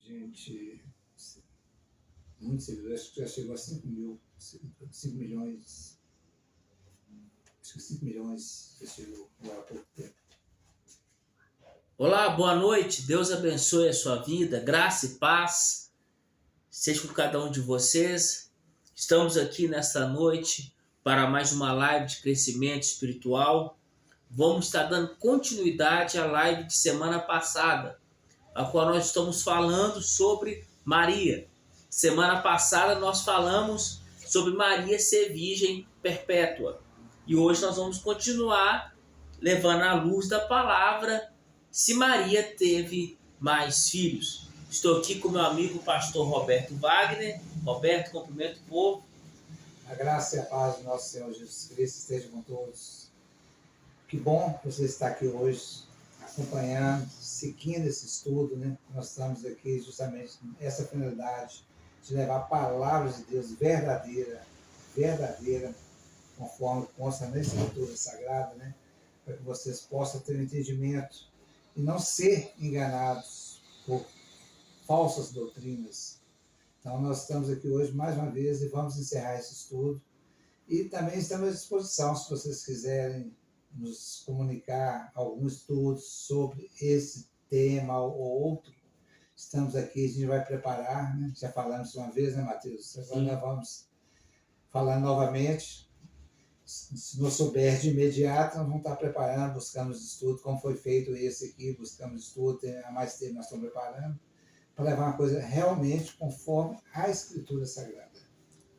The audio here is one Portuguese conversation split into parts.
gente, muitos seguidores, acho que já chegou a 5 mil, 5 milhões, acho que 5 milhões já chegou agora há pouco tempo. Olá, boa noite, Deus abençoe a sua vida, graça e paz seja com cada um de vocês. Estamos aqui nesta noite para mais uma live de crescimento espiritual. Vamos estar dando continuidade à live de semana passada, a qual nós estamos falando sobre Maria. Semana passada nós falamos sobre Maria ser virgem perpétua. E hoje nós vamos continuar levando à luz da palavra se Maria teve mais filhos. Estou aqui com meu amigo pastor Roberto Wagner. Roberto, cumprimento o povo. A graça e a paz do nosso Senhor Jesus Cristo esteja com todos. Que bom você estar aqui hoje, acompanhando, seguindo esse estudo, né? Nós estamos aqui justamente essa finalidade de levar palavras de Deus verdadeira, conforme consta na Escritura Sagrada, né? Para que vocês possam ter um entendimento e não ser enganados por falsas doutrinas. Então, nós estamos aqui hoje mais uma vez e vamos encerrar esse estudo. E também estamos à disposição, se vocês quiserem nos comunicar algum estudo sobre esse tema ou outro. Estamos aqui, a gente vai preparar, né? Já falamos uma vez, né, Matheus? Agora nós vamos falando novamente. Se não souber de imediato, nós vamos estar preparando, buscando os estudos, como foi feito esse aqui, buscamos estudo, há mais tempo nós estamos preparando, para levar uma coisa realmente conforme a Escritura Sagrada.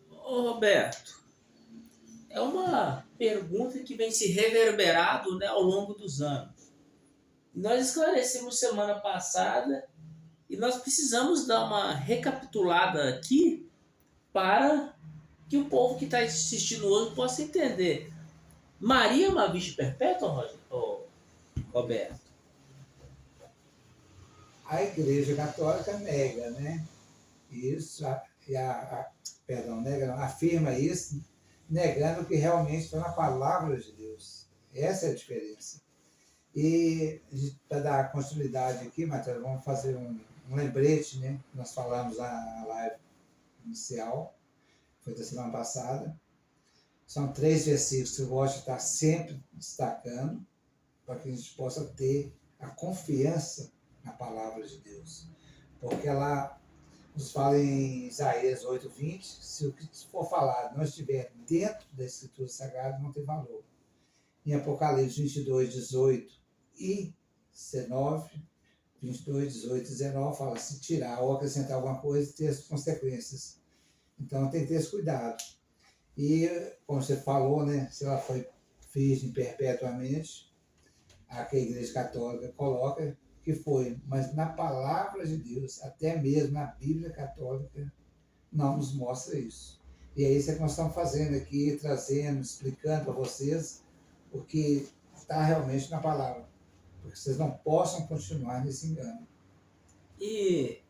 Ô Roberto, é uma pergunta que vem se reverberado, né, ao longo dos anos. Nós esclarecemos semana passada e nós precisamos dar uma recapitulada aqui para que o povo que está assistindo hoje possa entender. Maria é uma virgem perpétua, Roberto? A Igreja Católica nega, né? Isso, afirma isso, negando que realmente está na palavra de Deus. Essa é a diferença. E para dar continuidade aqui, Matheus, vamos fazer um lembrete, né? Nós falamos na live inicial, foi da semana passada. São 3 versículos que eu gosto de estar sempre destacando, para que a gente possa ter a confiança na palavra de Deus. Porque ela nos fala em Isaías 8:20, se o que for falado não estiver dentro da Escritura Sagrada, não tem valor. Em Apocalipse 22:18 e 19, 22, 18 e 19, fala se tirar ou acrescentar alguma coisa, ter as consequências. Então tem que ter esse cuidado. E, como você falou, né, se ela foi virgem perpetuamente, a que a Igreja Católica coloca que foi, mas na palavra de Deus, até mesmo na Bíblia Católica, não nos mostra isso. E é isso que nós estamos fazendo aqui, trazendo, explicando para vocês o que está realmente na palavra, porque vocês não possam continuar nesse engano. E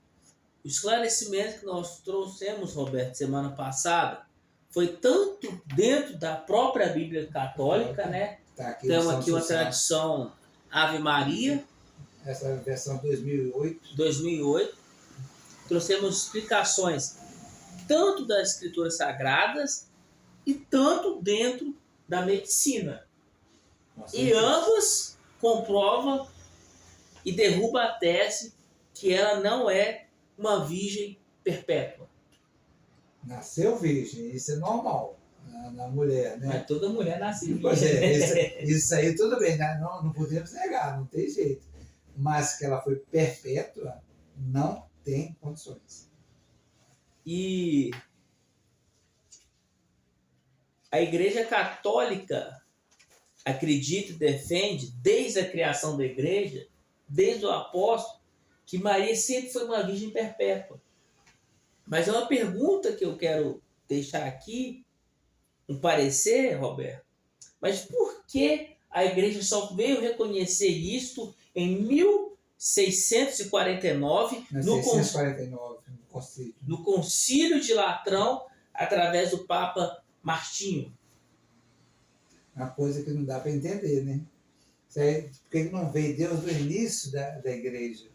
o esclarecimento que nós trouxemos, Roberto, semana passada, foi tanto dentro da própria Bíblia Católica, né? Tá aqui, temos aqui uma tradição Ave Maria. Essa é a versão 2008. Trouxemos explicações tanto das Escrituras Sagradas e tanto dentro da medicina. E ambas comprovam e derrubam a tese que ela não é uma virgem perpétua. Nasceu virgem, isso é normal na mulher, né? Mas toda mulher nasce virgem. Pois é, isso aí tudo bem, né? Não podemos negar, não tem jeito. Mas que ela foi perpétua, não tem condições. E a Igreja Católica acredita e defende, desde a criação da Igreja, desde o apóstolo, que Maria sempre foi uma virgem perpétua. Mas é uma pergunta que eu quero deixar aqui, um parecer, Roberto. Mas por que a Igreja só veio reconhecer isto em 1649, no Concílio de Latrão, através do Papa Martinho? Uma coisa que não dá para entender, né? Por que não veio Deus do início da Igreja?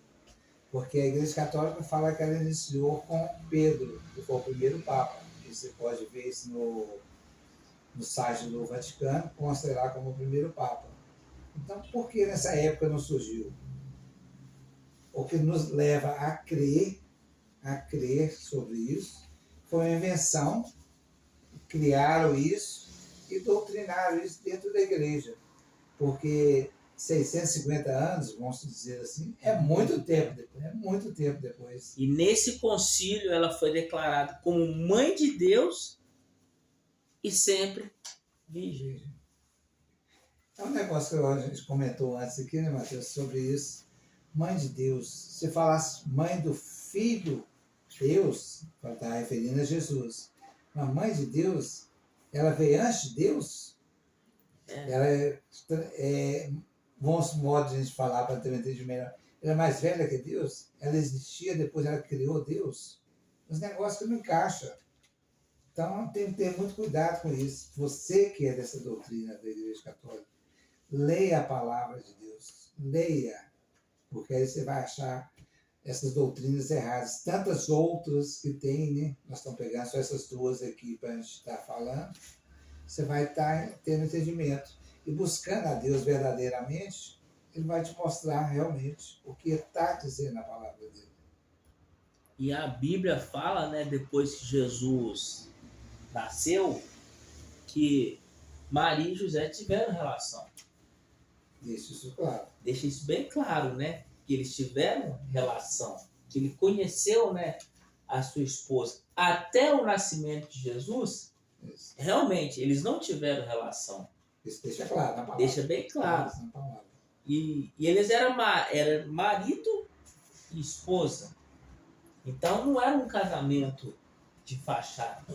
Porque a Igreja Católica fala que ela iniciou com Pedro, que foi o primeiro Papa. E você pode ver isso no site do Vaticano, consta lá como o primeiro Papa. Então, por que nessa época não surgiu? O que nos leva a crer sobre isso, foi uma invenção, criaram isso e doutrinaram isso dentro da igreja. Porque 650 anos, vamos dizer assim, é muito tempo depois. E nesse concílio ela foi declarada como mãe de Deus e sempre virgem. É um negócio que a gente comentou antes aqui, né, Mateus, sobre isso. Mãe de Deus. Se falasse mãe do Filho Deus, está referindo a Jesus. Mas mãe de Deus, ela veio antes de Deus? Ela bons modos de a gente falar para ter um entendimento melhor. Ela é mais velha que Deus? Ela existia, depois ela criou Deus? Os negócios que não encaixam. Então tem que ter muito cuidado com isso. Você que é dessa doutrina da Igreja Católica, leia a palavra de Deus. Leia. Porque aí você vai achar essas doutrinas erradas. Tantas outras que tem, né? Nós estamos pegando só essas duas aqui para a gente estar falando. Você vai estar tendo entendimento. E buscando a Deus verdadeiramente, Ele vai te mostrar realmente o que está dizendo a palavra dele. E a Bíblia fala, né, depois que Jesus nasceu, que Maria e José tiveram relação. Deixa isso claro. Deixa isso bem claro, né? Que eles tiveram relação. Que ele conheceu, né, a sua esposa. Até o nascimento de Jesus, Isso. realmente, eles não tiveram relação. Isso deixa claro na palavra. Deixa bem claro. E eles eram marido e esposa. Então não era um casamento de fachada.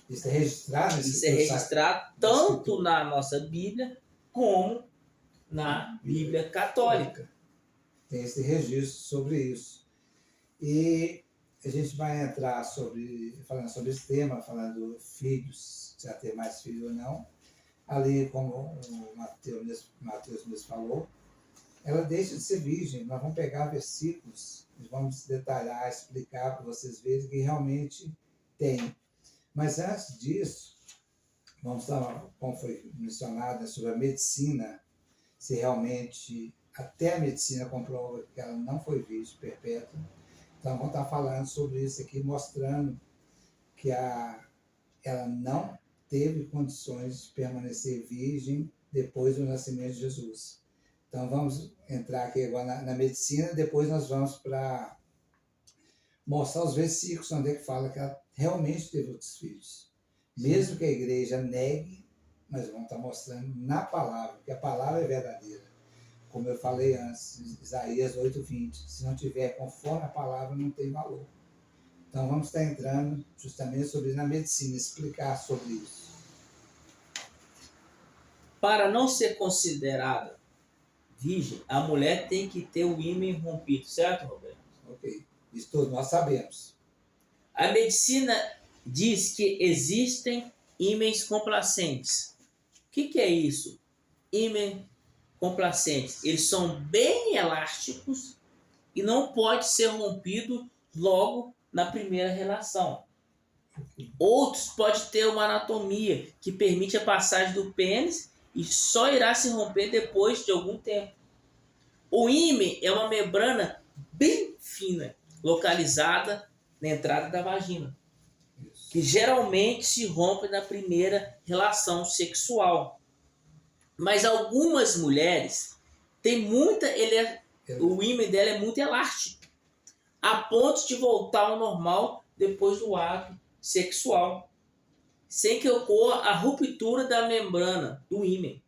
Isso é registrado? Isso é registrado tanto na nossa Bíblia como na Bíblia Católica. Tem esse registro sobre isso. E a gente vai entrar falando sobre esse tema, falando filhos, se ter mais filho ou não. Ali, como o Mateus mesmo falou, ela deixa de ser virgem. Nós vamos pegar versículos, vamos detalhar, explicar para vocês verem que realmente tem. Mas antes disso, vamos falar, como foi mencionado, sobre a medicina, se realmente até a medicina comprova que ela não foi virgem perpétua. Então, vamos estar falando sobre isso aqui, mostrando que ela não teve condições de permanecer virgem depois do nascimento de Jesus. Então, vamos entrar aqui agora na medicina, depois nós vamos para mostrar os versículos onde é que fala que ela realmente teve outros filhos. Mesmo que a igreja negue, mas vamos estar mostrando na palavra, que a palavra é verdadeira. Como eu falei antes, Isaías 8:20, se não tiver conforme a palavra, não tem valor. Então vamos estar entrando justamente sobre na medicina, explicar sobre isso. Para não ser considerada virgem, a mulher tem que ter o ímen rompido, certo, Roberto? Ok, isso todos nós sabemos. A medicina diz que existem ímens complacentes. O que é isso? Ímen complacentes. Eles são bem elásticos e não pode ser rompido logo na primeira relação. Outros podem ter uma anatomia que permite a passagem do pênis e só irá se romper depois de algum tempo. O ímen é uma membrana bem fina, localizada na entrada da vagina, que geralmente se rompe na primeira relação sexual. Mas algumas mulheres têm o ímen dela é muito elástico, a ponto de voltar ao normal depois do ato sexual, sem que ocorra a ruptura da membrana do ímen,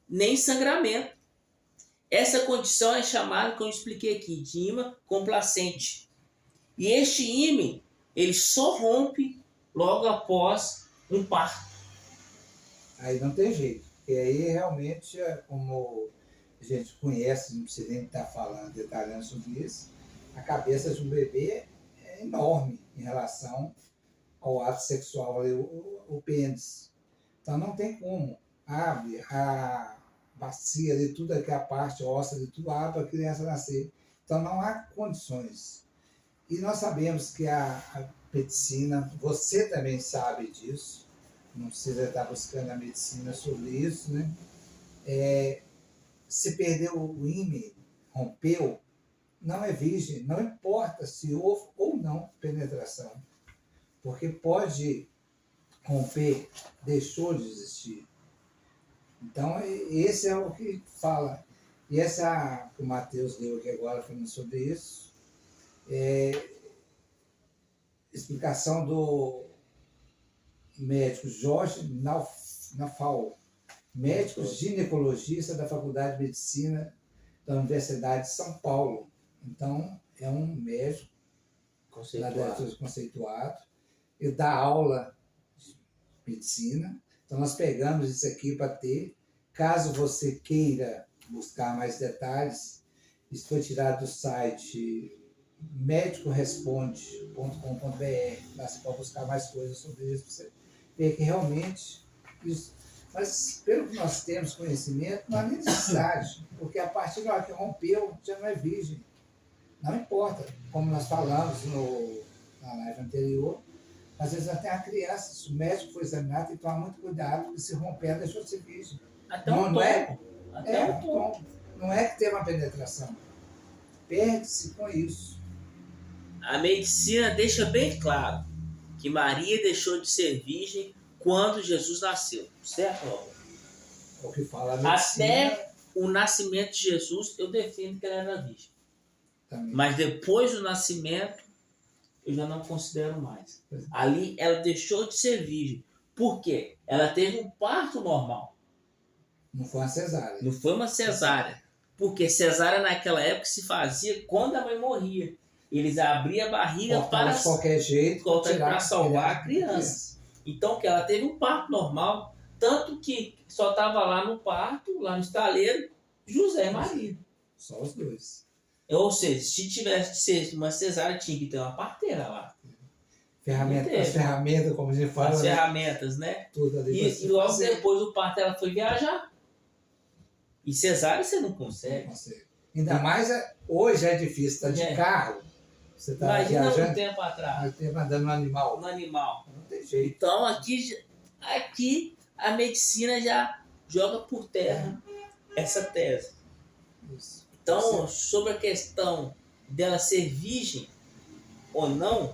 nem sangramento. Essa condição é chamada, como eu expliquei aqui, de ímen complacente. E este ímen, ele só rompe logo após um parto. Aí não tem jeito, porque aí realmente, como a gente conhece, não precisa nem estar falando, detalhando sobre isso, a cabeça de um bebê é enorme em relação ao ato sexual, o pênis. Então não tem como. Abre a bacia de tudo, aquela parte óssea de tudo, abre para a criança nascer. Então não há condições. E nós sabemos que a medicina, você também sabe disso, não precisa estar buscando a medicina sobre isso, né? Se perdeu o ímã, rompeu, não é virgem, não importa se houve ou não penetração, porque pode romper, deixou de existir. Então, esse é o que fala. E essa que o Mateus leu aqui agora falando sobre isso, explicação do médico Jorge Nafal, médico ginecologista da Faculdade de Medicina da Universidade de São Paulo. Então, é um médico conceituado. Ele dá aula de medicina. Então, nós pegamos isso aqui para ter. Caso você queira buscar mais detalhes, isso foi tirado do site medicoresponde.com.br. Lá você pode buscar mais coisas sobre isso, para você ver que realmente isso. Mas, pelo que nós temos conhecimento, não há nem necessidade, porque a partir da hora que rompeu, já não é virgem. Não importa, como nós falamos na live anterior, às vezes até a criança, se o médico for examinar, tem que tomar muito cuidado, porque se romper, deixou de ser virgem. Até um tombo. Não é que tem uma penetração. Perde-se com isso. A medicina deixa bem claro que Maria deixou de ser virgem quando Jesus nasceu, certo? É o que fala a medicina. Até o nascimento de Jesus, eu defendo que ela era virgem. Também. Mas depois do nascimento, eu já não considero mais. Ali ela deixou de ser virgem. Por quê? Ela teve um parto normal. Não foi uma cesárea. Não foi uma cesárea. Porque cesárea naquela época se fazia quando a mãe morria. Eles abriam a barriga para de qualquer jeito para salvar a criança. Então que ela teve um parto normal, tanto que só estava lá no parto, lá no estaleiro, José e Maria. Só os dois. Ou seja, se tivesse de ser uma cesárea, tinha que ter uma parteira lá. As ferramentas, como a gente fala. As ferramentas, né? Tudo ali. E logo depois do parto ela foi viajar. E cesárea você não consegue. Não consegue. Ainda mais hoje é difícil, tá de carro. Você tá Imagina viajando. Um tempo atrás. Um tempo andando no animal. No animal. Não tem jeito. Então aqui a medicina já joga por terra essa tese. Isso. Então, sobre a questão dela ser virgem ou não,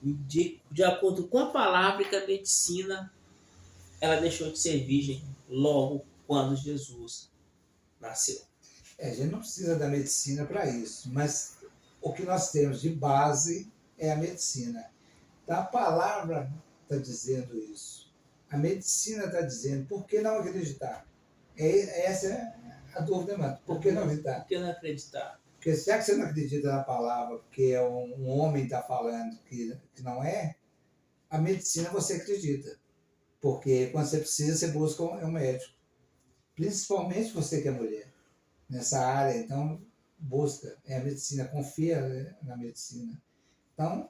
de acordo com a palavra que a medicina, ela deixou de ser virgem logo quando Jesus nasceu. A gente não precisa da medicina para isso, mas o que nós temos de base é a medicina. Então, a palavra está dizendo isso. A medicina está dizendo, por que não acreditar? Essa é a dúvida, mano. Por que não acreditar? Por que não acreditar? Porque já que você não acredita na palavra, porque um homem está falando que não é, a medicina você acredita. Porque quando você precisa, você busca um médico. Principalmente você que é mulher. Nessa área, então, busca. É a medicina, confia na medicina. Então,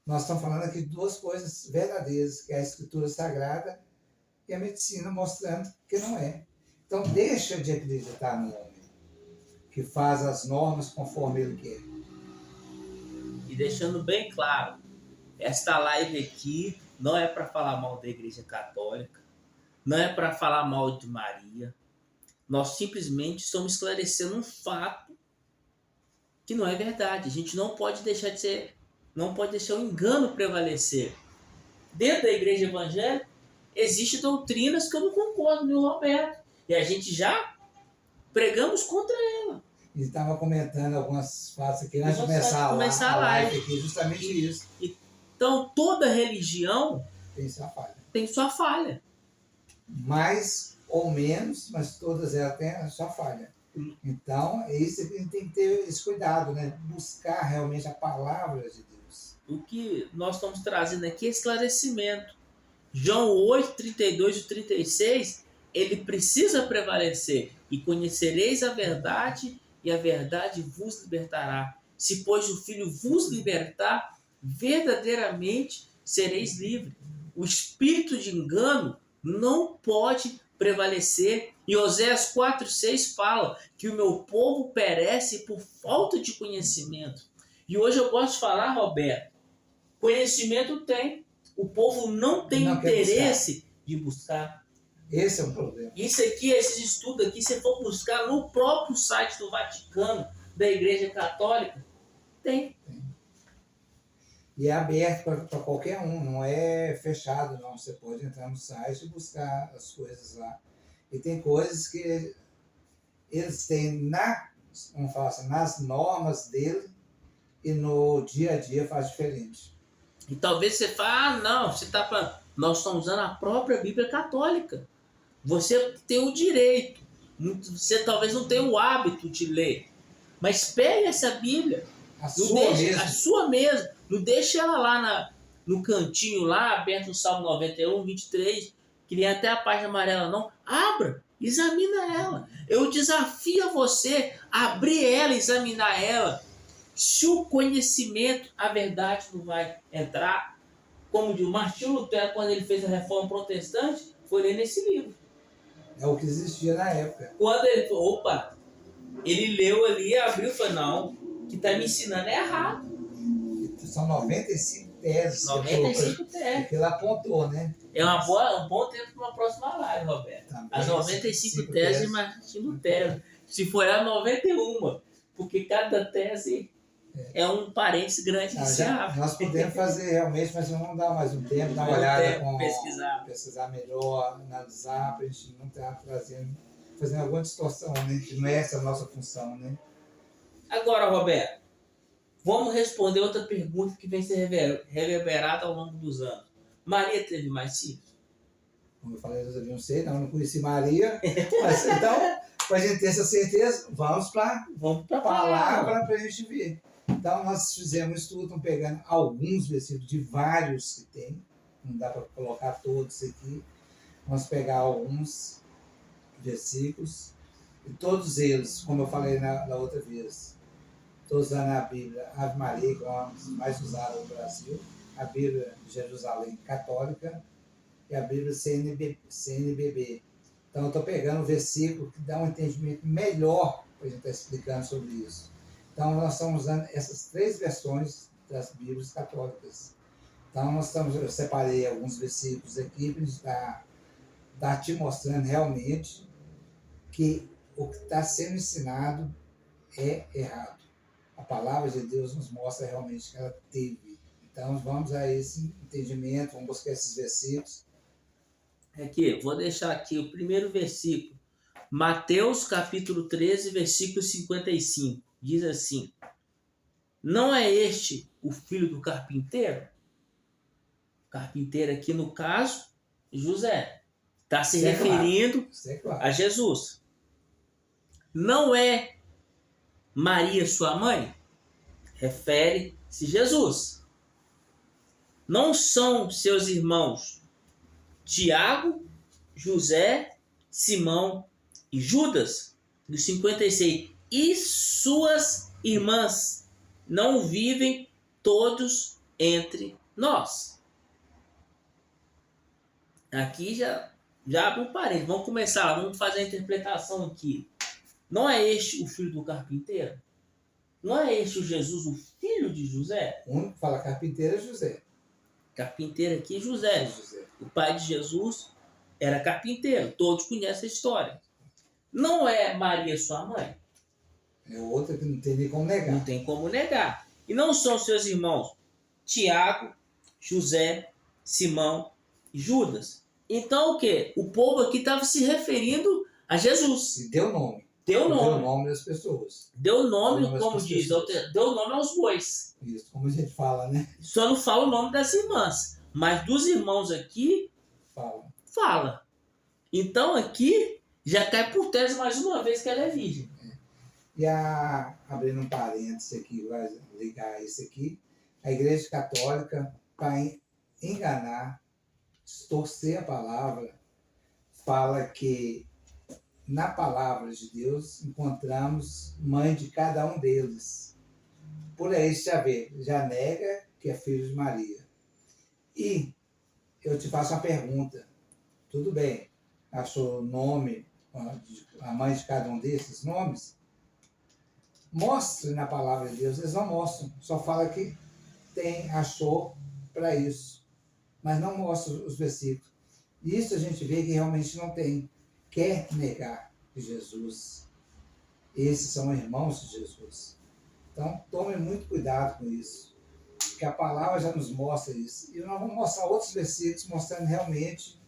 nós estamos falando aqui de duas coisas verdadeiras, que é a Escritura Sagrada e a medicina, mostrando que não é. Então, deixa de acreditar no homem, que faz as normas conforme ele quer. E deixando bem claro, esta live aqui não é para falar mal da Igreja Católica, não é para falar mal de Maria. Nós simplesmente estamos esclarecendo um fato que não é verdade. A gente não pode deixar de ser, não pode deixar o engano prevalecer. Dentro da Igreja Evangélica, existem doutrinas que eu não concordo, meu Roberto. E a gente já pregamos contra ela. E estava comentando algumas fases aqui antes de começar a live aqui, justamente isso. Então, toda religião tem sua falha. Tem sua falha. Mais ou menos, mas todas elas têm a sua falha. Então, é isso que a gente tem que ter esse cuidado, né? Buscar realmente a palavra de Deus. O que nós estamos trazendo aqui é esclarecimento. João 8, 32 e 36, ele precisa prevalecer. E conhecereis a verdade, e a verdade vos libertará. Se, pois, o Filho vos libertar, verdadeiramente sereis livres. O espírito de engano não pode prevalecer. E Oséias 4:6 fala que o meu povo perece por falta de conhecimento. E hoje eu posso falar, Roberto, conhecimento tem, o povo não tem interesse de buscar. Esse é o problema. Isso aqui, esses estudos aqui, se for buscar no próprio site do Vaticano, da Igreja Católica, tem. E é aberto para qualquer um, não é fechado, não. Você pode entrar no site e buscar as coisas lá. E tem coisas que eles têm vamos falar assim, nas normas dele e no dia a dia faz diferente. E talvez você fale, não, você está falando, nós estamos usando a própria Bíblia Católica. Você tem o direito, você talvez não tenha o hábito de ler, mas pegue essa Bíblia, a sua mesmo, não deixe ela lá no cantinho, lá aberto no Salmo 91, 23, que nem até a página amarela, não. Abra, examina ela. Eu desafio você a abrir ela, examinar ela. Se o conhecimento, a verdade não vai entrar, como diz Martinho Lutero, quando ele fez a Reforma Protestante, foi ler nesse livro. É o que existia na época. Quando ele falou, ele leu ali, abriu e falou, não, o que está me ensinando é errado. São 95 teses. 95 teses. Que ele apontou, né? É um bom tempo para uma próxima live, Roberto. Também, as 95 teses de Martinho Lutero. Se for a 91, porque cada tese é um parênteses grande que se abre. Nós podemos fazer realmente, mas vamos dar mais um tempo, dar uma olhada, pesquisar melhor, analisar, para a gente não estar fazendo alguma distorção, né? Que não é essa a nossa função, né? Agora, Roberto, vamos responder outra pergunta que vem ser reverberada ao longo dos anos. Maria teve mais filhos? Como eu falei, eu não sei, não conheci Maria. Mas então, para a gente ter essa certeza, vamos para a palavra para a gente ver. Então, nós fizemos um estudo, estamos pegando alguns versículos de vários que tem. Não dá para colocar todos aqui. Vamos pegar alguns versículos. E todos eles, como eu falei na outra vez, todos lá na Bíblia, Ave Maria, que é a mais usada no Brasil, a Bíblia de Jerusalém Católica e a Bíblia CNBB. Então, eu estou pegando um versículo que dá um entendimento melhor para a gente estar explicando sobre isso. Então, nós estamos usando essas 3 versões das Bíblias católicas. Então, eu separei alguns versículos aqui para a gente estar te mostrando realmente que o que está sendo ensinado é errado. A palavra de Deus nos mostra realmente que ela teve. Então, vamos a esse entendimento, vamos buscar esses versículos. Aqui, vou deixar aqui o primeiro versículo. Mateus capítulo 13, versículo 55. Diz assim: não é este o filho do carpinteiro? Carpinteiro aqui no caso, José. Está se referindo a Jesus. Não é Maria sua mãe? Refere-se a Jesus. Não são seus irmãos Tiago, José, Simão e Judas? Do 56. E suas irmãs não vivem todos entre nós? Aqui já abre um parênteses. Vamos começar, vamos fazer a interpretação aqui. Não é este o filho do carpinteiro? Não é este o Jesus, o filho de José? O único que fala carpinteiro é José. Carpinteiro aqui é José. O pai de Jesus era carpinteiro. Todos conhecem a história. Não é Maria sua mãe? É outra que não tem nem como negar. Não tem como negar. E não são seus irmãos Tiago, José, Simão e Judas? Então o quê? O povo aqui estava se referindo a Jesus. E deu nome. Deu nome das pessoas. Deu nome, como diz, deu nome aos bois. Isso, como a gente fala, né? Só não fala o nome das irmãs. Mas dos irmãos aqui, fala. Então aqui, já cai por terra mais uma vez que ela é virgem. E abrindo um parênteses aqui, vai ligar isso aqui, a Igreja Católica, para enganar, distorcer a palavra, fala que na palavra de Deus encontramos mãe de cada um deles. Por aí já nega que é filho de Maria. E eu te faço uma pergunta. Tudo bem, achou o nome, a mãe de cada um desses nomes, mostre na palavra de Deus. Eles não mostram, só fala que achou para isso, mas não mostra os versículos. E isso a gente vê que realmente não tem. Quer negar Jesus. Esses são irmãos de Jesus. Então, tome muito cuidado com isso, porque a palavra já nos mostra isso. E nós vamos mostrar outros versículos mostrando realmente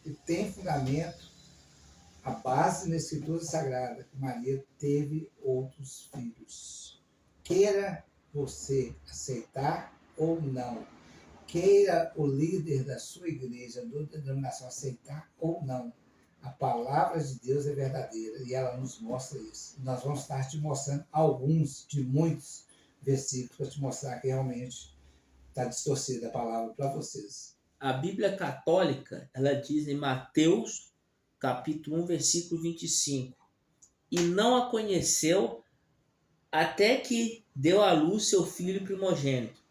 que tem fundamento, a base na Escritura Sagrada, que Maria teve outros filhos. Queira você aceitar ou não, queira o líder da sua igreja, da denominação, aceitar ou não, a palavra de Deus é verdadeira e ela nos mostra isso. Nós vamos estar te mostrando alguns de muitos versículos para te mostrar que realmente está distorcida a palavra para vocês. A Bíblia Católica, ela diz em Mateus, capítulo 1, versículo 25: e não a conheceu até que deu à luz seu filho primogênito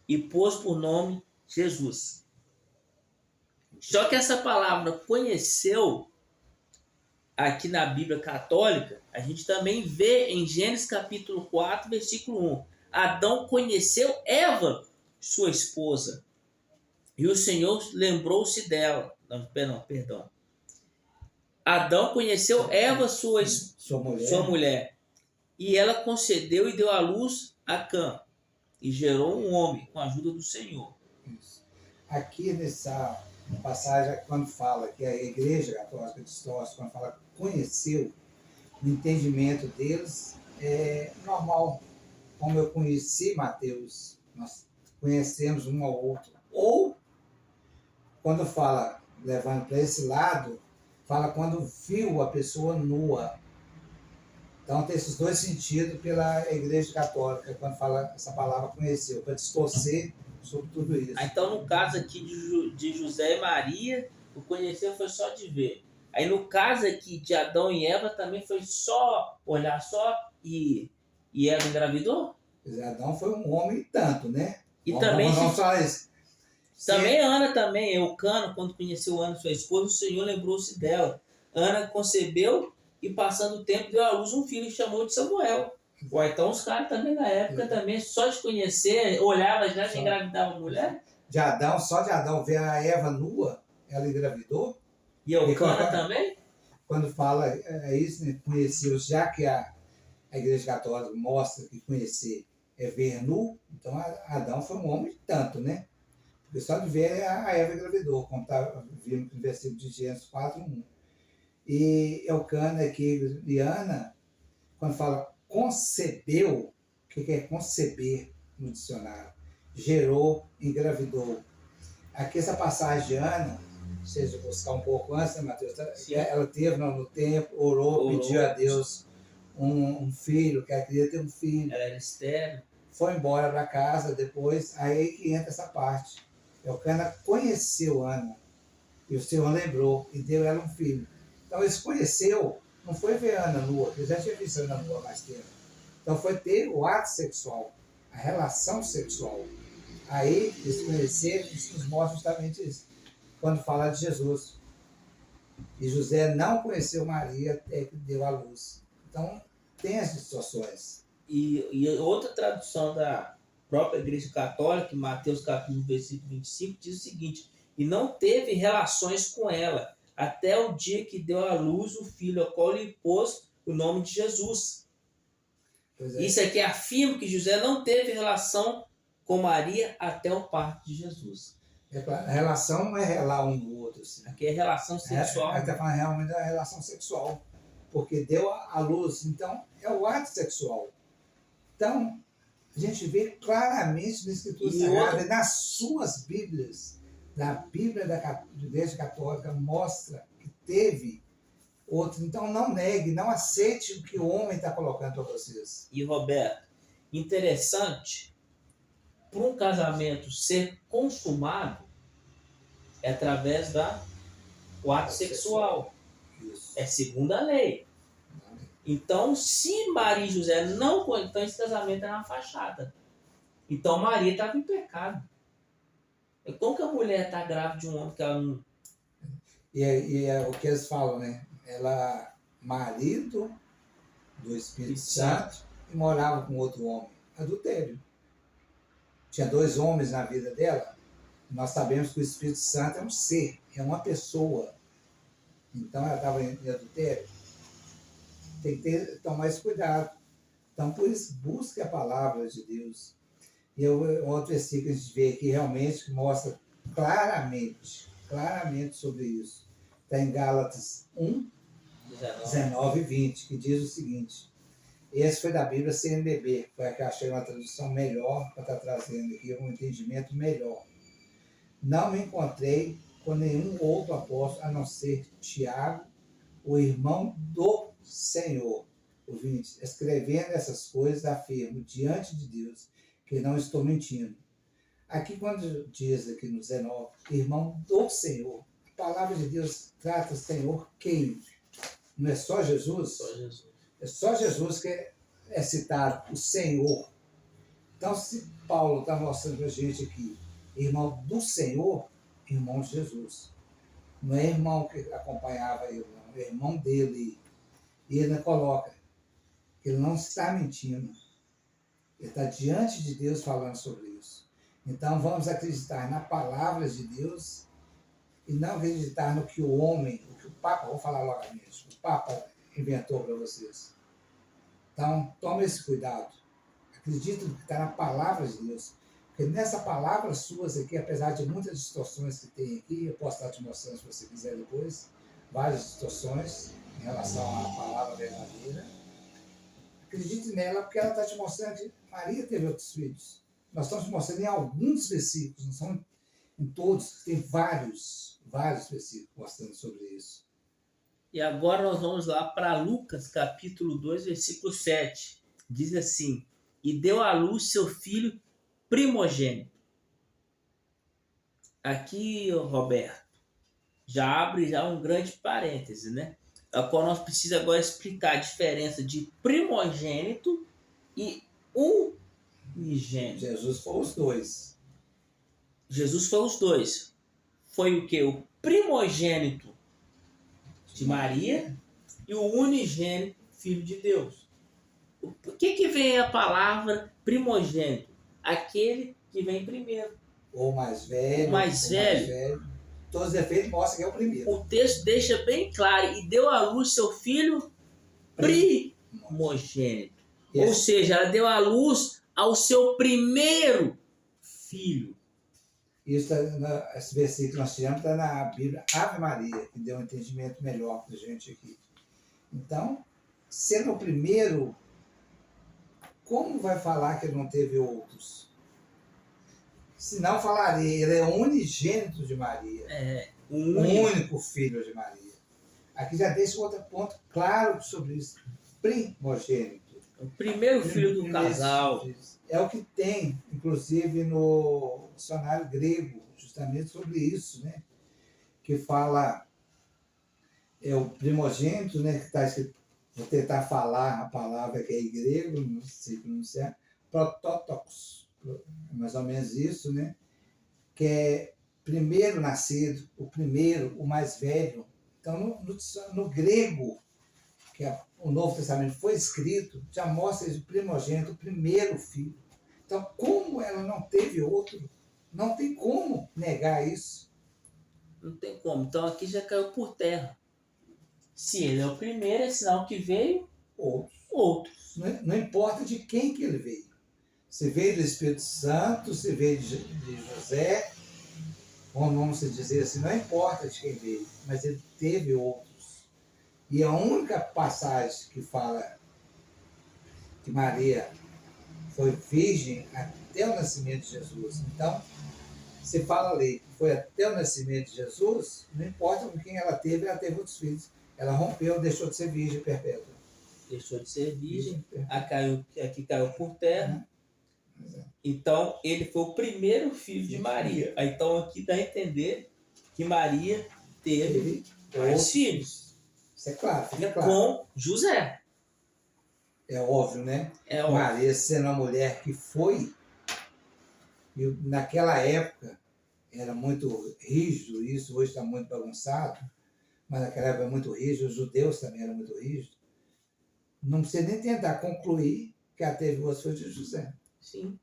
e pôs por nome Jesus. Só que essa palavra conheceu, aqui na Bíblia Católica, a gente também vê em Gênesis capítulo 4, versículo 1. Adão conheceu Eva, sua esposa, e o Senhor lembrou-se dela. Não, perdão. Adão conheceu Eva, sua mulher, e ela concedeu e deu à luz a Cã, e gerou um homem com a ajuda do Senhor. Isso. Aqui nessa passagem, quando fala que a Igreja Católica distorce, quando fala conheceu, o entendimento deles é normal. Como eu conheci Mateus, nós conhecemos um ao outro. Ou, quando fala, levando para esse lado, fala quando viu a pessoa nua. Então tem esses dois sentidos pela Igreja Católica, quando fala essa palavra conheceu, para distorcer sobre tudo isso. Então, no caso aqui de José e Maria, o conhecer foi só de ver. Aí no caso aqui de Adão e Eva também foi só olhar só e Eva engravidou? Adão foi um homem tanto, né? E também também Ana também, Eucana, quando conheceu Ana, sua esposa, o Senhor lembrou-se dela. Ana concebeu e passando o tempo deu à luz um filho e chamou de Samuel. Então os caras também na época também, só de conhecer, olhava já que engravidava a mulher. Só de Adão ver a Eva nua, ela engravidou. E Eucana também? Quando fala isso, né, conheceu, já que a Igreja Católica mostra que conhecer é ver nu, então Adão foi um homem tanto, né? Porque só de ver a Eva engravidou, como vimos no versículo de Gênesis 4:1. E Eucana aqui, Liana, quando fala concebeu, o que é conceber no dicionário? Gerou, engravidou. Aqui essa passagem de Ana, seja buscar um pouco antes, né, Mateus? Ela teve no tempo, orou, pediu a Deus um filho, que ela queria ter um filho. Ela era estéril. Foi embora para casa depois, aí que entra essa parte. Eucana conheceu Ana, e o Senhor lembrou, e deu ela um filho. Então, eles conheceu, não foi ver Ana nua, ele já tinha visto Ana nua há mais tempo. Então, foi ter o ato sexual, a relação sexual. Aí, eles conheceram, isso nos mostra justamente isso. Quando fala de Jesus. E José não conheceu Maria até que deu à luz. Então, tem as distorções. E outra tradução da própria Igreja Católica, em Mateus capítulo 1, versículo 25, diz o seguinte: e não teve relações com ela, até o dia que deu à luz o filho, ao qual lhe pôs o nome de Jesus. Isso aqui afirma que José não teve relação com Maria até o parto de Jesus. A relação não é relar um do outro. Assim. Aqui é relação sexual. Aqui está falando realmente da relação sexual. Porque deu à luz, então é o ato sexual. Então, a gente vê claramente na Escritura Sagrada, nas suas Bíblias, na Bíblia da Igreja Católica, mostra que teve outro. Então, não negue, não aceite o que o homem está colocando para vocês. E, Roberto, interessante, para um casamento ser consumado, é através do ato sexual. Isso. É segundo a lei. Então, se Maria e José não... Então, esse casamento era uma fachada. Então, Maria estava em pecado. Como que a mulher está grávida de um homem que ela não... E é o que eles falam, né? Ela, marido do Espírito Santo, e morava com outro homem. Adultério. Tinha 2 homens na vida dela. Nós sabemos que o Espírito Santo é um ser, é uma pessoa. Então ela estava em adultério. Tem que tomar esse cuidado. Então, por isso, busque a palavra de Deus. E outro versículo que a gente vê aqui realmente que mostra claramente sobre isso. Está em Gálatas 1, 19 e 20, que diz o seguinte. Esse foi da Bíblia CNBB, foi a que eu achei uma tradução melhor para estar trazendo aqui um entendimento melhor. Não me encontrei com nenhum outro apóstolo a não ser Tiago, o irmão do Senhor. O 20, escrevendo essas coisas, afirmo diante de Deus que não estou mentindo. Aqui, quando diz aqui no 19, irmão do Senhor, a palavra de Deus trata o Senhor quem? Não é só Jesus? Só Jesus. É só Jesus que é citado, o Senhor. Então, se Paulo está mostrando para a gente aqui, irmão do Senhor, irmão de Jesus. Não é irmão que acompanhava ele, não. É irmão dele. E ele coloca que ele não está mentindo. Ele está diante de Deus falando sobre isso. Então, vamos acreditar na palavra de Deus e não acreditar no que o homem, o que o Papa, vou falar logo mesmo, o Papa inventou para vocês. Então, tome esse cuidado. Acredite no que está na palavra de Deus. Porque nessa palavra suas aqui, apesar de muitas distorções que tem aqui, eu posso estar te mostrando se você quiser depois, várias distorções em relação à palavra verdadeira. Acredite nela porque ela está te mostrando que Maria teve outros filhos. Nós estamos te mostrando em alguns versículos, não são em todos, tem vários versículos mostrando sobre isso. E agora nós vamos lá para Lucas, capítulo 2, versículo 7. Diz assim, e deu à luz seu filho primogênito. Aqui, Roberto, já abre já um grande parêntese, né? A qual nós precisamos agora explicar a diferença de primogênito e unigênito. Jesus foi os dois. Jesus foi os dois. Foi o que? O primogênito de Maria e o unigênito, filho de Deus. Por que vem a palavra primogênito? Aquele que vem primeiro. Ou mais velho. O mais velho. Todos os efeitos mostram que é o primeiro. O texto deixa bem claro. E deu à luz seu filho primogênito. Ou seja, ela deu à luz ao seu primeiro filho. Isso, esse versículo que nós tivemos está na Bíblia Ave Maria, que deu um entendimento melhor para a gente aqui. Então, sendo o primeiro, como vai falar que ele não teve outros? Se não falaria, ele é o unigênito de Maria. É, o único filho de Maria. Aqui já deixa outro ponto claro sobre isso. Primogênito. O primeiro filho do casal. É o que tem, inclusive, no dicionário grego, justamente sobre isso, né? Que fala, é o primogênito, né? Que está escrito, vou tentar falar a palavra que é em grego, não sei pronunciar, protótokos, mais ou menos isso, né? Que é primeiro nascido, o primeiro, o mais velho. Então, no grego, que o Novo Testamento foi escrito, já mostra o primogênito, o primeiro filho. Então, como ela não teve outro, não tem como negar isso. Não tem como. Então, aqui já caiu por terra. Se ele é o primeiro, é sinal que veio outros. Não importa de quem que ele veio. Se veio do Espírito Santo, se veio de José, vamos dizer assim, não importa de quem veio, mas ele teve outros. E a única passagem que fala que Maria foi virgem até o nascimento de Jesus. Então, se fala ali que foi até o nascimento de Jesus, não importa com quem ela teve outros filhos. Ela rompeu, deixou de ser virgem perpétua. Deixou de ser virgem, aqui caiu por terra. Então, ele foi o primeiro filho de Maria. Então, aqui dá a entender que Maria teve mais filhos. Isso é claro, fica claro. Com José. É óbvio, né? É óbvio. Maria sendo uma mulher que foi, e naquela época era muito rígido isso, hoje está muito bagunçado, mas naquela época era muito rígido, os judeus também eram muito rígidos. Não precisa nem tentar concluir que a teve duas filhas de José. Sim.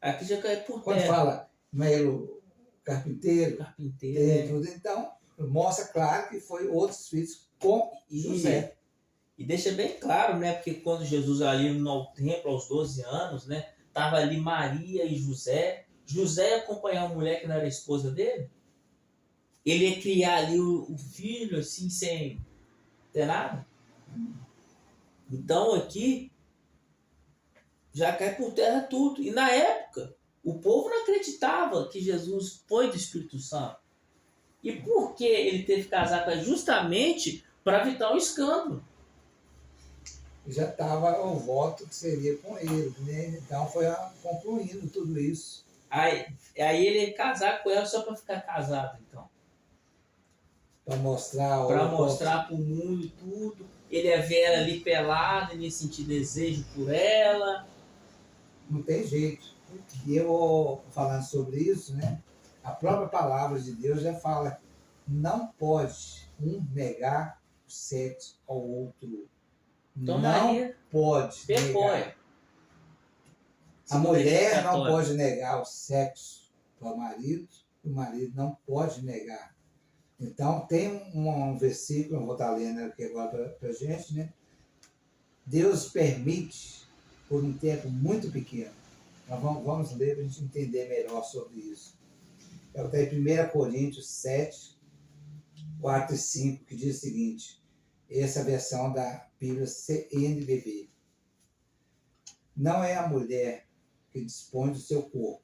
Aqui já cai por Quando terra. fala Meio carpinteiro, Carpinteiro, tudo, então mostra claro que foi outros filhos com José. E deixa bem claro, né? Porque quando Jesus ali no templo, aos 12 anos, né? Tava ali Maria e José. José ia acompanhar uma mulher que não era esposa dele. Ele ia criar ali o filho, assim, sem ter nada. Então aqui já cai por terra tudo. E na época, o povo não acreditava que Jesus foi do Espírito Santo. E por que ele teve que casar com ela? Justamente para evitar um escândalo. Já estava o voto que seria com ele, né? Então foi concluindo tudo isso. Aí ele ia casar com ela só para ficar casado, então. Para mostrar para o mundo tudo. Ele ia ver ela ali pelada, ele ia sentir desejo por ela. Não tem jeito. E eu, falando sobre isso, né? A própria palavra de Deus já fala, não pode um negar o sexo ao outro. Então, não Maria pode negar. A mulher não pode negar o sexo para o marido não pode negar. Então, tem um versículo, eu vou estar lendo aqui agora para a gente, né? Deus permite, por um tempo muito pequeno, nós vamos ler para a gente entender melhor sobre isso. Está em 1 Coríntios 7, 4 e 5, que diz o seguinte, essa versão da Bíblia CNBB. Não é a mulher que dispõe do seu corpo,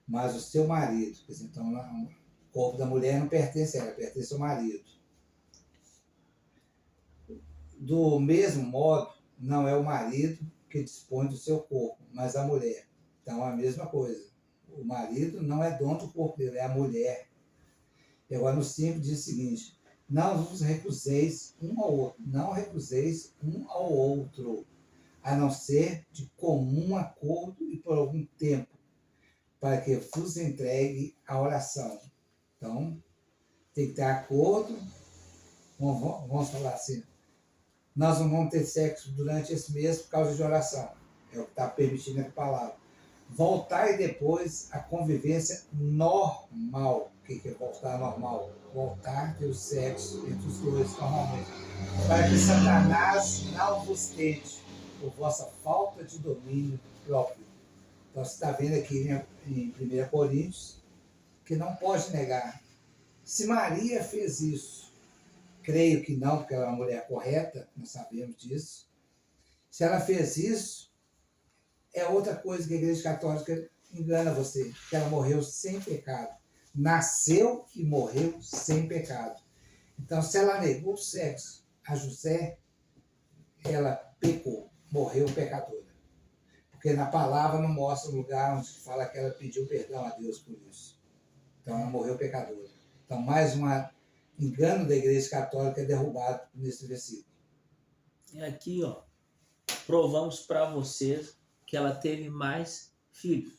mas o seu marido. Então, o corpo da mulher não pertence a ela, pertence ao marido. Do mesmo modo, não é o marido que dispõe do seu corpo, mas a mulher. Então, é a mesma coisa. O marido não é dono do corpo dele, é a mulher. E agora no 5 diz o seguinte, não vos recuseis um ao outro, não recuseis um ao outro, a não ser de comum acordo e por algum tempo, para que vos entregue a oração. Então, tem que ter acordo. Vamos falar assim, nós não vamos ter sexo durante esse mês por causa de oração. É o que está permitindo a palavra. Voltar e depois a convivência normal. O que é voltar normal? Voltar a ter o sexo entre os dois normalmente. Para que Satanás não vos tente por vossa falta de domínio próprio. Então você está vendo aqui em 1 Coríntios que não pode negar. Se Maria fez isso, creio que não, porque ela é uma mulher correta, nós sabemos disso. Se ela fez isso, é outra coisa que a Igreja Católica engana você, que ela morreu sem pecado. Nasceu e morreu sem pecado. Então, se ela negou o sexo a José, ela pecou, morreu pecadora. Porque na palavra não mostra o lugar onde fala que ela pediu perdão a Deus por isso. Então, ela morreu pecadora. Então, mais um engano da Igreja Católica é derrubado nesse versículo. E aqui, ó, provamos para vocês que ela teve mais filhos.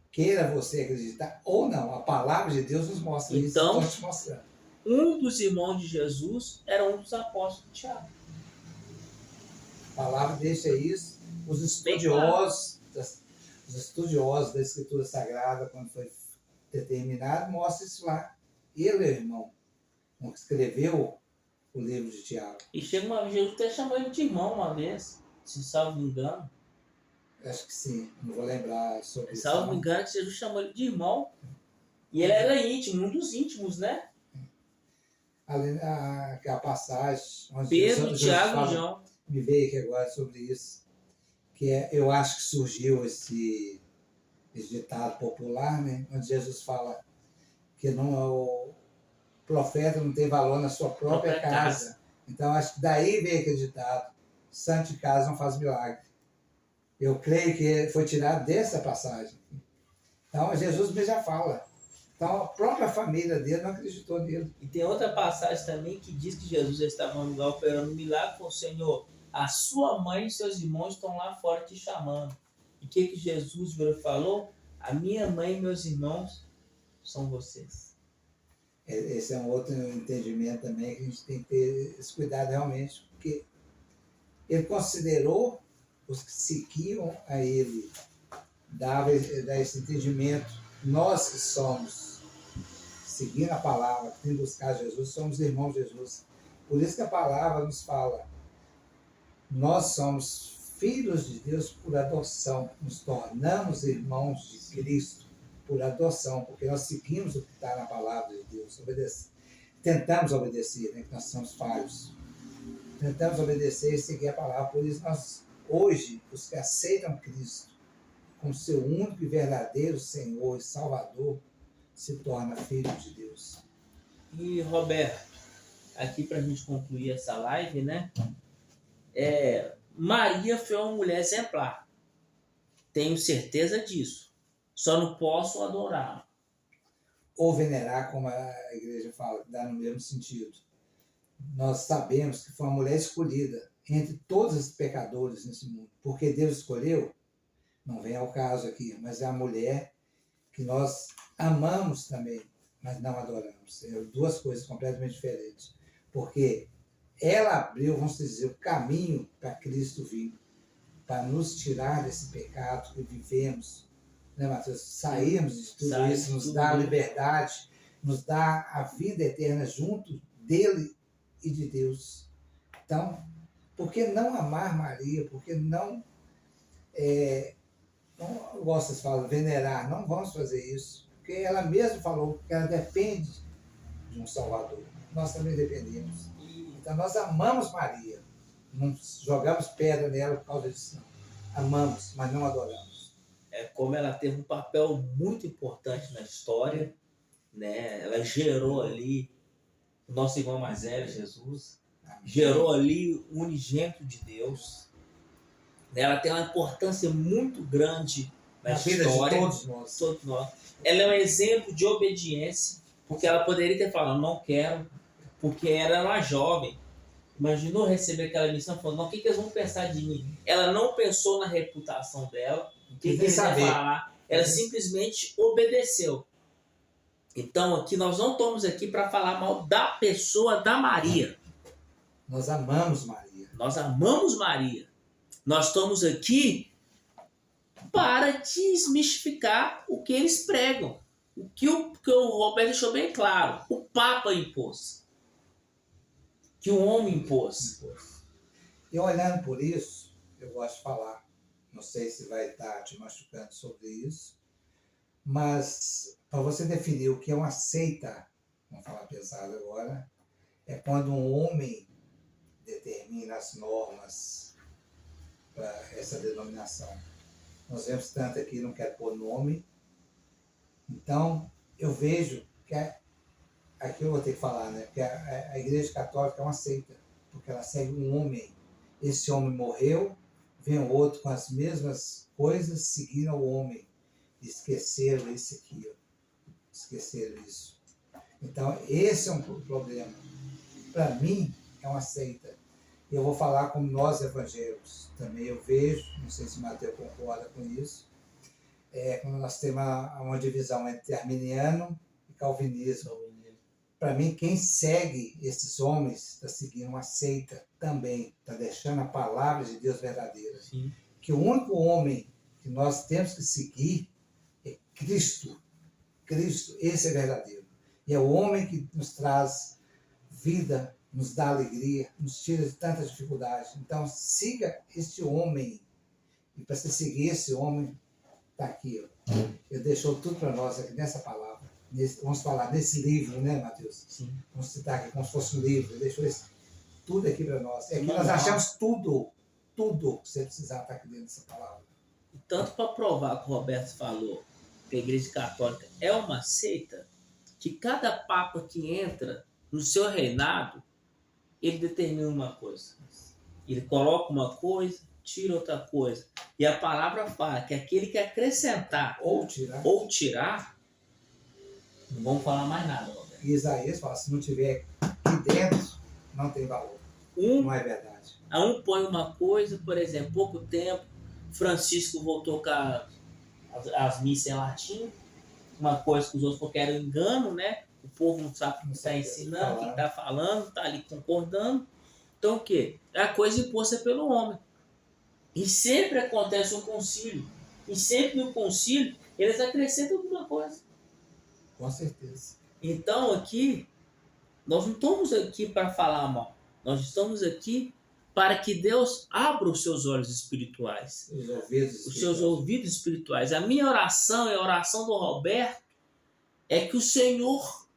Queira você acreditar ou não, a palavra de Deus nos mostra isso. Então, estou te mostrando. Um dos irmãos de Jesus era um dos apóstolos de Tiago. A palavra deixa isso. Os estudiosos da Escritura Sagrada, quando foi determinado, mostra isso lá. Ele é o irmão que escreveu o livro de Tiago. E chega uma vez, Jesus até chamou ele de irmão uma vez, se salvo me engano. Acho que sim, não vou lembrar sobre isso. Salvo me engano, que Jesus chamou ele de irmão. E ele era íntimo, um dos íntimos, né? Além a passagem onde Pedro, Tiago e João. Me veio aqui agora sobre isso. Que eu acho que surgiu esse ditado popular, né? Onde Jesus fala que o profeta não tem valor na sua própria casa. Então, acho que daí veio aquele ditado, santo de casa não faz milagre. Eu creio que foi tirado dessa passagem. Então, Jesus mesmo já fala. Então, a própria família dele não acreditou nele. E tem outra passagem também que diz que Jesus estava no lugar operando um milagre com o Senhor. A sua mãe e seus irmãos estão lá fora te chamando. E o que Jesus falou? A minha mãe e meus irmãos são vocês. Esse é um outro entendimento também, que a gente tem que ter esse cuidado realmente, porque ele considerou os que seguiam a ele, dá esse entendimento. Nós que somos, seguindo a palavra, que tem buscado Jesus, somos irmãos de Jesus. Por isso que a palavra nos fala, nós somos filhos de Deus por adoção, nos tornamos irmãos de Cristo por adoção, porque nós seguimos o que está na palavra de Deus, tentamos obedecer, né, que nós somos falhos. Tentamos obedecer e seguir a palavra, por isso nós, hoje, os que aceitam Cristo como seu único e verdadeiro Senhor e Salvador, se torna filho de Deus. E, Roberto, aqui para a gente concluir essa live, né? Maria foi uma mulher exemplar. Tenho certeza disso. Só não posso adorá-la. Ou venerar, como a igreja fala, dá no mesmo sentido. Nós sabemos que foi uma mulher escolhida entre todos os pecadores nesse mundo. Porque Deus escolheu, não vem ao caso aqui, mas é a mulher que nós amamos também, mas não adoramos. É duas coisas completamente diferentes. Porque ela abriu, vamos dizer, o caminho para Cristo vir, para nos tirar desse pecado que vivemos, né, Mateus? Sairmos de tudo isso, nos dá a liberdade, nos dá a vida eterna junto dele e de Deus. Então, por que não amar Maria? Por que não, não gosto de falar, venerar? Não vamos fazer isso. Porque ela mesma falou que ela depende de um Salvador. Nós também dependemos. Então, nós amamos Maria. Não jogamos pedra nela por causa disso, não. Amamos, mas não adoramos. Como ela teve um papel muito importante na história, né? Ela gerou ali o nosso irmão mais velho, Jesus. Gerou ali o unigênito de Deus. Ela tem uma importância muito grande na história. De todos nós. Ela é um exemplo de obediência, porque ela poderia ter falado, não quero, porque ela era uma jovem. Imaginou receber aquela missão, falando, não, o que eles vão pensar de mim? Ela não pensou na reputação dela, o que ele ia falar. Ela simplesmente obedeceu. Então, aqui nós não estamos aqui para falar mal da pessoa da Maria. Nós amamos Maria. Nós amamos Maria. Nós estamos aqui para desmistificar o que eles pregam. O que o Roberto deixou bem claro. O Papa impôs. Que o homem impôs. E olhando por isso, eu gosto de falar, não sei se vai estar te machucando sobre isso, mas para você definir o que é uma seita, vamos falar pesado agora, é quando um homem determina as normas para essa denominação. Nós vemos tanto aqui, não quero pôr nome, então eu vejo que aqui eu vou ter que falar, né? Porque a Igreja Católica é uma seita, porque ela segue um homem. Esse homem morreu, vem o outro com as mesmas coisas, seguindo o homem. Esqueceram isso aqui, ó. Esqueceram isso. Então, esse é um problema. Para mim, é uma seita. Eu vou falar como nós evangélicos. Também eu vejo, não sei se o Mateus concorda com isso, quando nós temos uma divisão entre arminiano e calvinismo. Para mim, quem segue esses homens está seguindo uma seita também, está deixando a palavra de Deus verdadeira. Sim. Que o único homem que nós temos que seguir é Cristo. Cristo, esse é verdadeiro. E é o homem que nos traz vida, nos dá alegria, nos tira de tantas dificuldades. Então, siga este homem. E para você seguir esse homem, está aqui. Ó. Ele deixou tudo para nós aqui nessa palavra. Vamos falar nesse livro, né, Mateus? Sim. Vamos citar aqui como se fosse um livro. Ele deixou tudo aqui para nós. Aqui nós achamos tudo que você precisar estar aqui dentro dessa palavra. E tanto para provar que o Roberto falou que a Igreja Católica é uma seita, que cada papa que entra no seu reinado, ele determina uma coisa. Ele coloca uma coisa, tira outra coisa. E a palavra fala que aquele que acrescentar ou tirar, não vamos falar mais nada, Roberto. E Isaías fala, se não tiver aqui dentro, não tem valor. Não é verdade. Um põe uma coisa, por exemplo, pouco tempo, Francisco voltou com as missas em latim, uma coisa que os outros porque era engano, né? o povo não sabe quem está ensinando, quem está falando, está ali concordando. Então o quê? É a coisa imposta pelo homem. E sempre acontece um concílio. E sempre no concílio eles acrescentam alguma coisa. Com certeza. Então aqui, nós não estamos aqui para falar mal. Nós estamos aqui para que Deus abra os seus olhos espirituais. Os seus ouvidos espirituais. A minha oração e a oração do Roberto é que o Senhor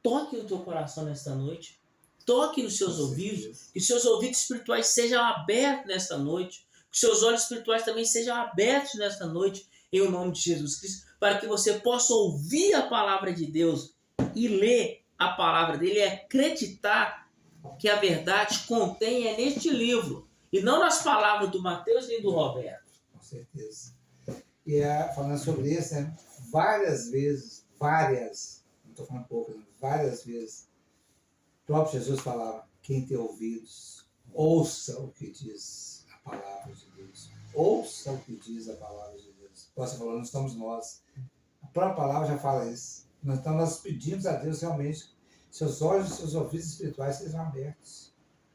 toque no teu coração nesta noite. Toque nos seus ouvidos. Que os seus ouvidos espirituais sejam abertos nesta noite. Que os seus olhos espirituais também sejam abertos nesta noite. Em o nome de Jesus Cristo. Para que você possa ouvir a palavra de Deus e ler a palavra dele e acreditar que a verdade contém neste livro. E não nas palavras do Mateus nem do Roberto. Com certeza. E falando sobre isso, né, várias vezes, não estou falando pouco, várias vezes, o próprio Jesus falava, quem tem ouvidos, ouça o que diz a palavra de Deus. Ouça o que diz a palavra de Deus. Você falou, não somos nós. A própria palavra já fala isso. Então nós pedimos a Deus realmente seus olhos e seus ouvidos espirituais sejam abertos.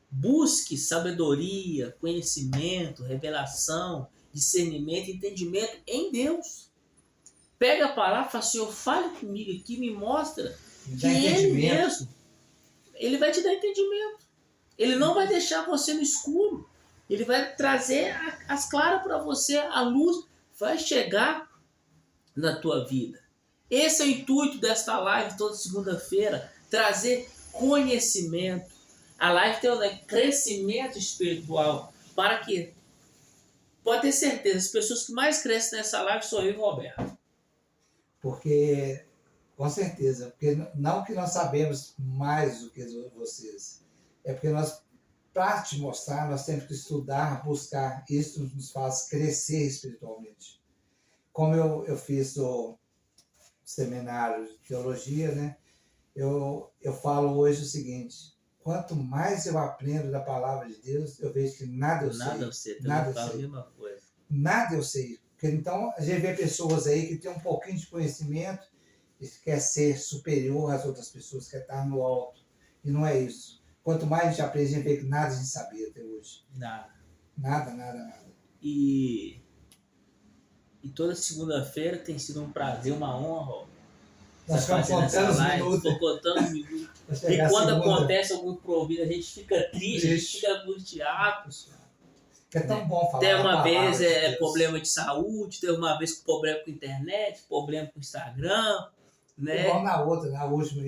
Busque sabedoria, conhecimento, revelação, discernimento, entendimento em Deus. Pega a palavra e fala, Senhor, fale comigo aqui, me mostra que Ele mesmo, Ele vai te dar entendimento. Ele não vai deixar você no escuro. Ele vai trazer as claras para você, a luz vai chegar na tua vida. Esse é o intuito desta live toda segunda-feira, trazer conhecimento. A live tem um crescimento espiritual para que, pode ter certeza, as pessoas que mais crescem nessa live sou eu e o Roberto. Porque, com certeza, porque não que nós sabemos mais do que vocês, é porque nós, para te mostrar, nós temos que estudar, buscar, isso nos faz crescer espiritualmente. Como eu fiz o seminário de teologia, né? Eu falo hoje o seguinte, quanto mais eu aprendo da palavra de Deus, eu vejo que nada eu sei. Nada eu sei. Porque, então, a gente vê pessoas aí que têm um pouquinho de conhecimento e quer ser superior às outras pessoas, quer estar no alto. E não é isso. Quanto mais a gente aprende, a gente vê que nada a gente sabia até hoje. Nada. E toda segunda-feira tem sido um prazer, uma honra, nós ficamos contando os minutos. Estou contando os minutos. E quando acontece algum improviso, a gente fica triste, a gente fica angustiado. É tão bom falar. Tem uma vez problema de saúde, tem uma vez problema com a internet, problema com o Instagram. Né? Igual na outra, na última,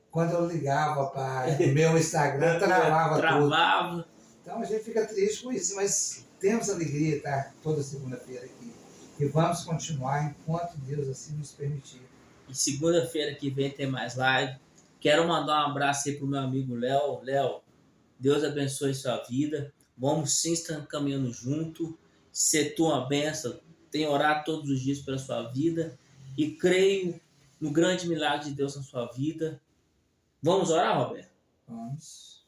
quando eu ligava para o meu Instagram, travava tudo. Então a gente fica triste com isso, mas temos alegria de estar toda segunda-feira aqui. E vamos continuar enquanto Deus assim nos permitir. E segunda-feira que vem tem mais live. Quero mandar um abraço aí pro meu amigo Léo. Léo, Deus abençoe sua vida. Vamos sim estar caminhando junto. Ser tua bênção. Tenho orado todos os dias pela sua vida. E creio no grande milagre de Deus na sua vida. Vamos orar, Roberto? Vamos.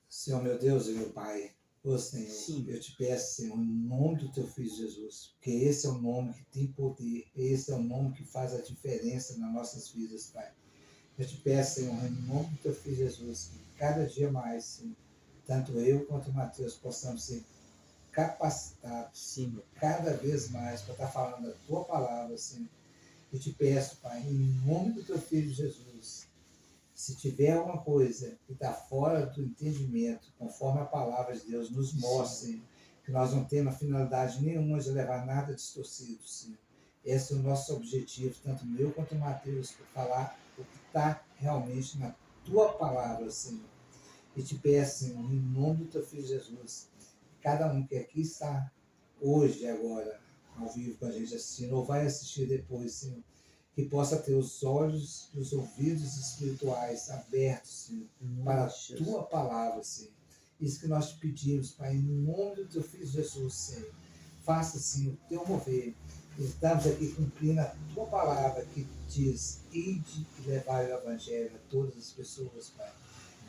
Senhor, meu Deus e meu Pai. Ô Senhor, sim, eu te peço, Senhor, em nome do teu Filho Jesus, porque esse é o nome que tem poder, esse é o nome que faz a diferença nas nossas vidas, Pai. Eu te peço, Senhor, em nome do teu Filho Jesus, que cada dia mais, Senhor, tanto eu quanto o Mateus possamos ser capacitados, sim, cada vez mais para estar falando a tua palavra, Senhor. Eu te peço, Pai, em nome do teu Filho Jesus, se tiver alguma coisa que está fora do entendimento, conforme a palavra de Deus nos mostre, que nós não temos finalidade nenhuma de levar nada distorcido, Senhor. Esse é o nosso objetivo, tanto meu quanto o Mateus, para falar o que está realmente na tua palavra, Senhor. E te peço, Senhor, em nome do teu Filho Jesus, cada um que aqui está hoje, agora, ao vivo com a gente assistindo, ou vai assistir depois, Senhor, que possa ter os olhos e os ouvidos espirituais abertos, Senhor, para a tua palavra, Senhor. Isso que nós te pedimos, Pai, em nome do teu Filho Jesus, Senhor. Faça, Senhor, o teu mover. Estamos aqui cumprindo a tua palavra que diz, ide e levai o evangelho a todas as pessoas, Pai.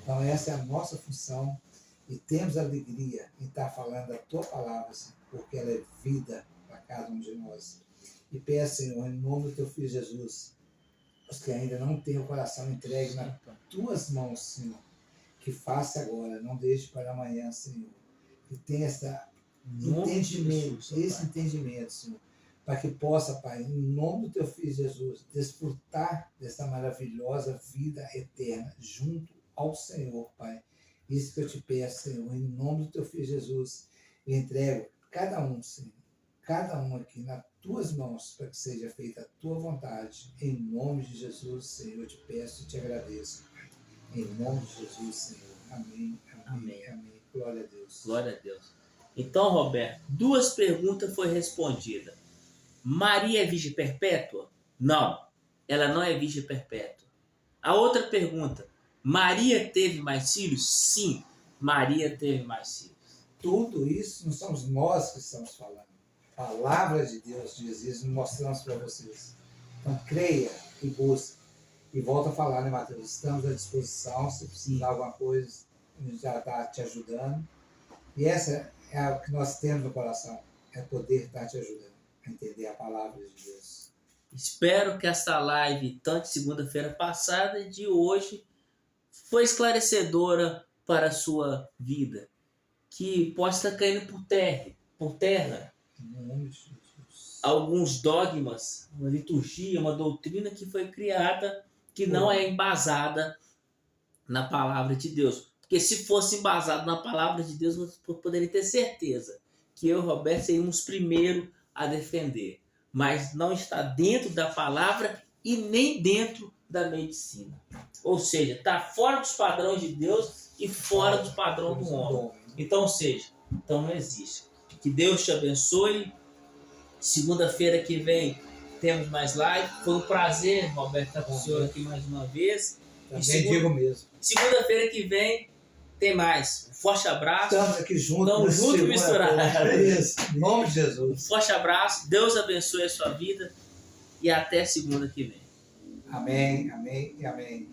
Então essa é a nossa função e temos alegria em estar falando a tua palavra, Senhor, porque ela é vida para cada um de nós. E peço, Senhor, em nome do teu Filho Jesus, os que ainda não têm o coração entregue nas tuas mãos, Senhor. Que faça agora, não deixe para amanhã, Senhor. Que tenha esse entendimento, Senhor. Para que possa, Pai, em nome do teu Filho Jesus, desfrutar dessa maravilhosa vida eterna junto ao Senhor, Pai. Isso que eu te peço, Senhor, em nome do teu Filho Jesus. Eu entrego cada um, Senhor, cada um aqui nas tuas mãos, para que seja feita a tua vontade. Em nome de Jesus, Senhor, eu te peço e te agradeço. Em nome de Jesus, Senhor. Amém, amém, amém. Glória a Deus. Glória a Deus. Então, Roberto, 2 perguntas foram respondidas. Maria é virgem perpétua? Não, ela não é virgem perpétua. A outra pergunta, Maria teve mais filhos? Sim, Maria teve mais filhos. Tudo isso não somos nós que estamos falando. A palavra de Deus diz isso, mostramos para vocês. Então, creia e busque. E volta a falar, né, Mateus? Estamos à disposição, se precisar de alguma coisa, a gente já está te ajudando. E essa é o que nós temos no coração, é poder estar te ajudando a entender a palavra de Deus. Espero que esta live, tanto de segunda-feira passada e de hoje, foi esclarecedora para a sua vida. Que possa estar caindo por terra alguns dogmas, uma liturgia, uma doutrina que foi criada que não é embasada na palavra de Deus. Porque se fosse embasado na palavra de Deus, você poderia ter certeza que eu e o Roberto seríamos os primeiros a defender. Mas não está dentro da palavra e nem dentro da medicina. Ou seja, está fora dos padrões de Deus e fora dos padrões do homem. Então não existe. Que Deus te abençoe. Segunda-feira que vem temos mais live. Foi um prazer, Roberto, estar com o senhor aqui mais uma vez. Também digo mesmo. Segunda-feira que vem tem mais. Um forte abraço. Estamos aqui juntos. Estamos juntos e misturados. É isso. Em nome de Jesus. Um forte abraço. Deus abençoe a sua vida. E até segunda que vem. Amém, amém e amém.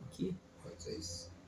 Aqui. Pode ser isso.